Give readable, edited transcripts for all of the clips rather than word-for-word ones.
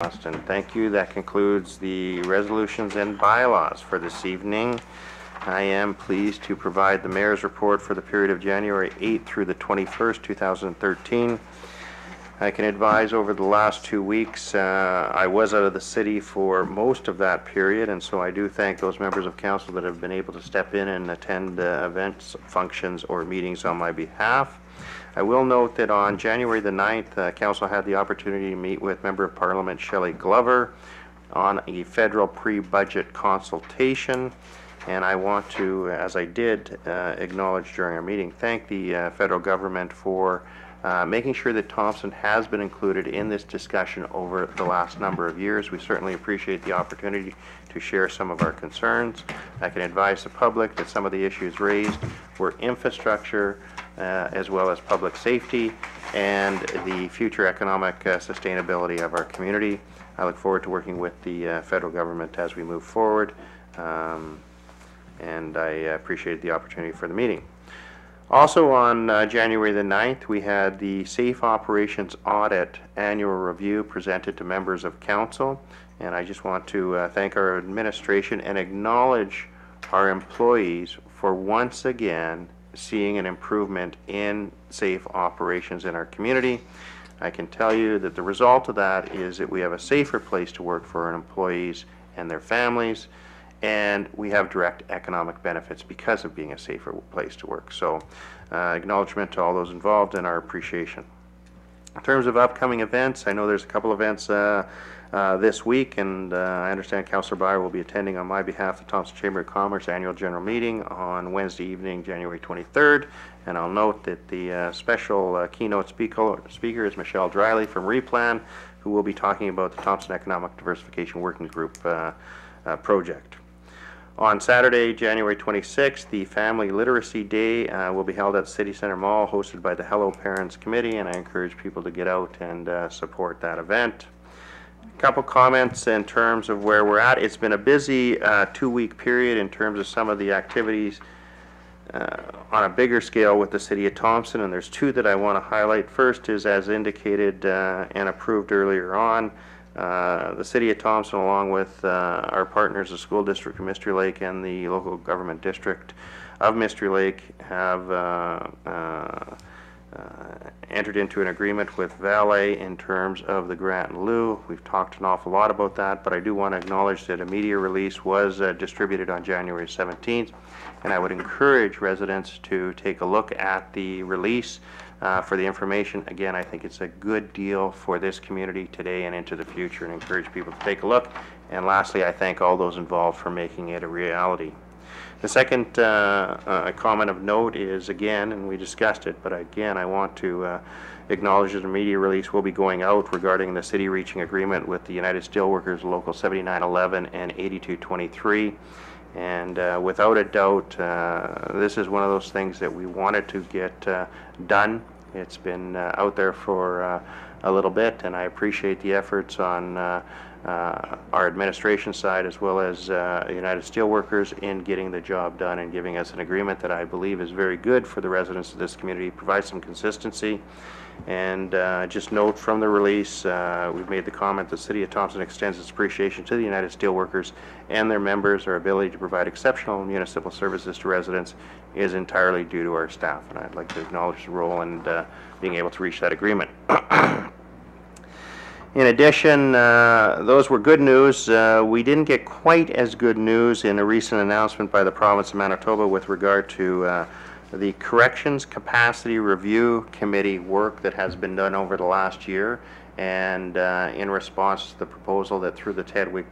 Austin. Thank you. That concludes the resolutions and bylaws for this evening. I am pleased to provide the mayor's report for the period of January 8th through the 21st, 2013. I can advise over the last 2 weeks, I was out of the city for most of that period, and so I do thank those members of council that have been able to step in and attend events, functions, or meetings on my behalf. I will note that on January the 9th, council had the opportunity to meet with Member of Parliament Shelley Glover on a federal pre-budget consultation, and I want to, as I did acknowledge during our meeting, thank the federal government for making sure that Thompson has been included in this discussion over the last number of years. We certainly appreciate the opportunity to share some of our concerns. I can advise the public that some of the issues raised were infrastructure, as well as public safety and the future economic sustainability of our community. I look forward to working with the federal government as we move forward, and I appreciate the opportunity for the meeting. Also on January the 9th, we had the Safe Operations Audit Annual Review presented to members of council, and I just want to thank our administration and acknowledge our employees for once again seeing an improvement in safe operations in our community. I can tell you that the result of that is that we have a safer place to work for our employees and their families, and we have direct economic benefits because of being a safer place to work. So acknowledgement to all those involved and our appreciation. In terms of upcoming events, I know there's a couple events this week, and I understand Councillor Byer will be attending on my behalf the Thompson Chamber of Commerce Annual General Meeting on Wednesday evening, January 23rd. And I'll note that the special keynote speaker is Michelle Driley from Replan, who will be talking about the Thompson Economic Diversification Working Group project. On Saturday, January 26th, the Family Literacy Day will be held at City Centre Mall, hosted by the Hello Parents Committee, and I encourage people to get out and support that event. A couple comments in terms of where we're at. It's been a busy 2-week period in terms of some of the activities on a bigger scale with the City of Thompson, and there's two that I want to highlight. First is, as indicated and approved earlier on, the City of Thompson, along with our partners, the School District of Mystery Lake and the Local Government District of Mystery Lake, have entered into an agreement with Valet in terms of the grant in lieu. We've talked an awful lot about that, but I do want to acknowledge that a media release was distributed on January 17th, and I would encourage residents to take a look at the release for the information. Again, I think it's a good deal for this community today and into the future, and encourage people to take a look. And lastly, I thank all those involved for making it a reality. The second comment of note is, again, and we discussed it, but again, I want to acknowledge that a media release will be going out regarding the city reaching agreement with the United Steelworkers Local 7911 and 8223. And without a doubt, this is one of those things that we wanted to get done. It's been out there for a little bit, and I appreciate the efforts on our administration side as well as United Steelworkers in getting the job done and giving us an agreement that I believe is very good for the residents of this community, provides some consistency. And just note from the release, we've made the comment the City of Thompson extends its appreciation to the United Steelworkers and their members. Our ability to provide exceptional municipal services to residents is entirely due to our staff, and I'd like to acknowledge the role in being able to reach that agreement. In addition, those were good news. We didn't get quite as good news in a recent announcement by the province of Manitoba with regard to the Corrections Capacity Review Committee work that has been done over the last year, and in response to the proposal that through the 10-week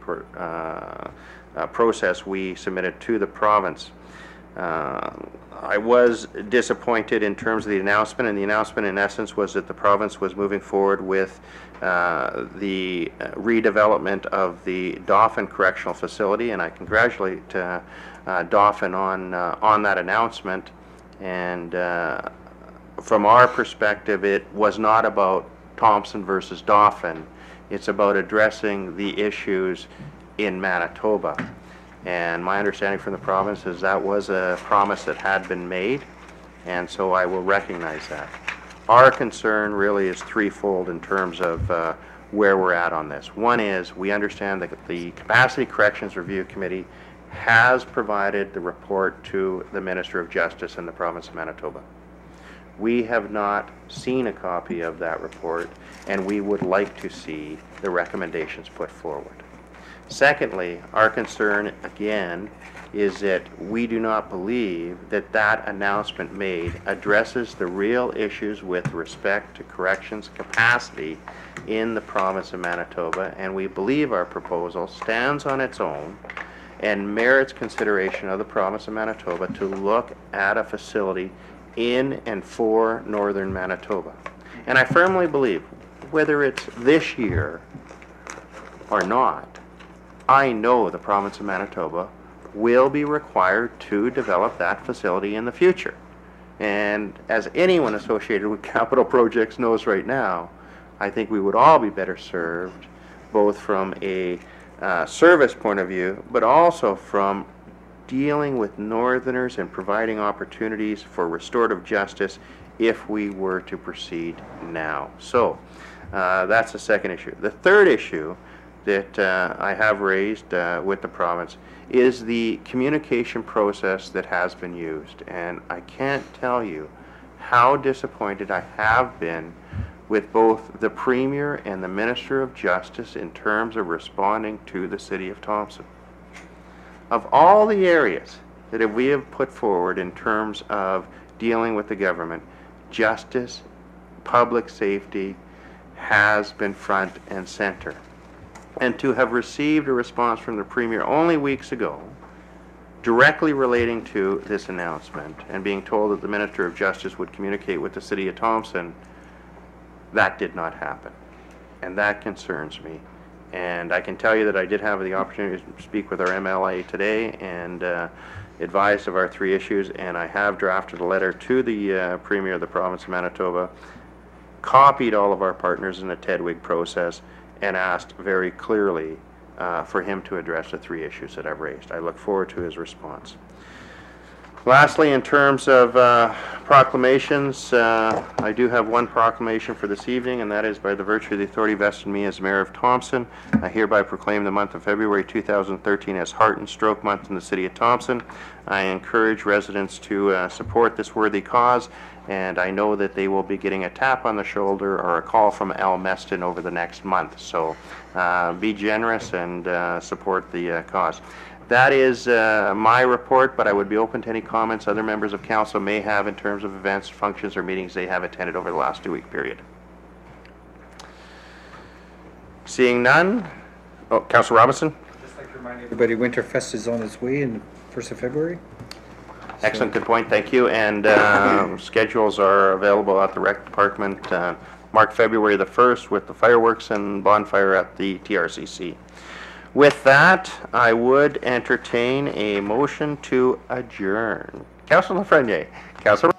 process we submitted to the province. I was disappointed in terms of the announcement, and the announcement in essence was that the province was moving forward with the redevelopment of the Dauphin Correctional Facility, and I congratulate Dauphin on that announcement. And from our perspective, it was not about Thompson versus Dauphin. It's about addressing the issues in Manitoba. And my understanding from the province is that was a promise that had been made, and so I will recognize that. Our concern really is threefold in terms of where we're at on this. One is, we understand that the Capacity Corrections Review Committee has provided the report to the Minister of Justice in the province of Manitoba. We have not seen a copy of that report, and we would like to see the recommendations put forward. Secondly, our concern, again, is that we do not believe that that announcement made addresses the real issues with respect to corrections capacity in the province of Manitoba, and we believe our proposal stands on its own and merits consideration of the province of Manitoba to look at a facility in and for northern Manitoba. And I firmly believe, whether it's this year or not, I know the province of Manitoba will be required to develop that facility in the future. And as anyone associated with capital projects knows right now, I think we would all be better served, both from a service point of view, but also from dealing with northerners and providing opportunities for restorative justice if we were to proceed now. So that's the second issue. The third issue that I have raised with the province is the communication process that has been used. And I can't tell you how disappointed I have been with both the Premier and the Minister of Justice in terms of responding to the City of Thompson. Of all the areas that we have put forward in terms of dealing with the government, justice, public safety has been front and center. And to have received a response from the Premier only weeks ago, directly relating to this announcement, and being told that the Minister of Justice would communicate with the City of Thompson, that did not happen. And that concerns me. And I can tell you that I did have the opportunity to speak with our MLA today and advised of our three issues, and I have drafted a letter to the Premier of the province of Manitoba, copied all of our partners in the TEDWIG process, and asked very clearly for him to address the three issues that I've raised. I look forward to his response. Lastly, in terms of proclamations, I do have one proclamation for this evening, and that is, by the virtue of the authority vested in me as Mayor of Thompson, I hereby proclaim the month of February 2013 as Heart and Stroke Month in the City of Thompson. I encourage residents to support this worthy cause, and I know that they will be getting a tap on the shoulder or a call from Al Meston over the next month. So be generous and support the cause. That is my report, but I would be open to any comments other members of council may have in terms of events, functions, or meetings they have attended over the last 2-week period. Seeing none. Oh, Councillor Robinson. I'd just like to remind everybody, Winterfest is on its way in the 1st of February. Excellent, good point, thank you. And schedules are available at the Rec Department, marked February the 1st with the fireworks and bonfire at the TRCC. With that, I would entertain a motion to adjourn. Councillor Lafreniere. Councillor